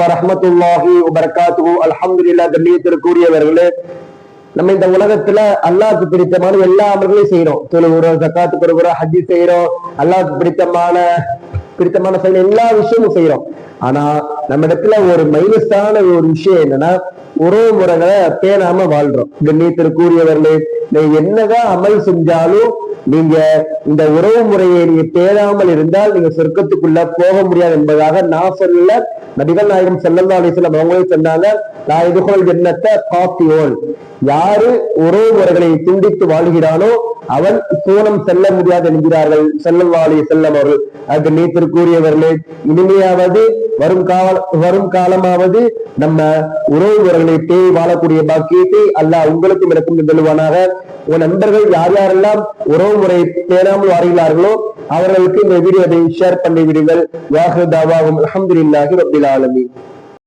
வரஹ்மத்துல்லாஹி வபரகாத்துஹு. அல்ஹம்துலில்லாஹ். கண்ணியத்திற்குரியவர்களே, நம்ம இந்த உலகத்துல அல்லாஹ்க்கு பிடித்தமான எல்லா அமல்களையும் செய்யறோம். தொழுகிறோம், ஜக்காத்து கொடுக்கிறோம், ஹஜ்ஜி செய்யறோம், அல்லாஹ்க்கு பிடித்தமான செய்ய எல்லா விஷயமும் செய்யறோம். ஆனா நம்ம இடத்துல ஒரு மைனஸான ஒரு விஷயம் என்னன்னா, உறவு முறைகளை பேணாம வாழ்றோம். கண்ணியத்திற்குரியவர்களே, நீங்க என்னதான் அமல் செஞ்சாலும் நீங்க இந்த உறவு முறையை நீங்க பேணாமல் இருந்தால் நீங்க சொர்க்கத்துக்குள்ள போக முடியாது என்பதாக நான் சொல்லல, நபிகள் நாயகம் ஸல்லல்லாஹு அலைஹி வஸல்லம் அவங்களே சொன்னாங்க, நான் இதுகோல் ஜன்னத்தை காத்தியோல், யாரு உறவு முறைகளை துண்டித்து வாழ்கிறானோ அவன் சூனம் செல்ல முடியாது என்கிறார்கள் ஸல்லல்லாஹு அலைஹி வஸல்லம் அவர்கள். அது நீத்திற்குரியவர்களே, இனிமையாவது வரும் காலமாவது நம்ம உறவு முறைகளை பேணி வாழக்கூடிய பாக்கியத்தை அல்லாஹ் உங்களுக்கும் எனக்கும் தருவானாக. உன் நண்பர்கள் யார் யாரெல்லாம் உறவு முறை பேணாமல் வாழ்கிறார்களோ அவர்களுக்கு இந்த வீடியோவை ஷேர் பண்ணி விடுங்கள். வாஹிரு தாவாஹும் அல்ஹம்துலில்லாஹி ரப்பில் ஆலமீன்.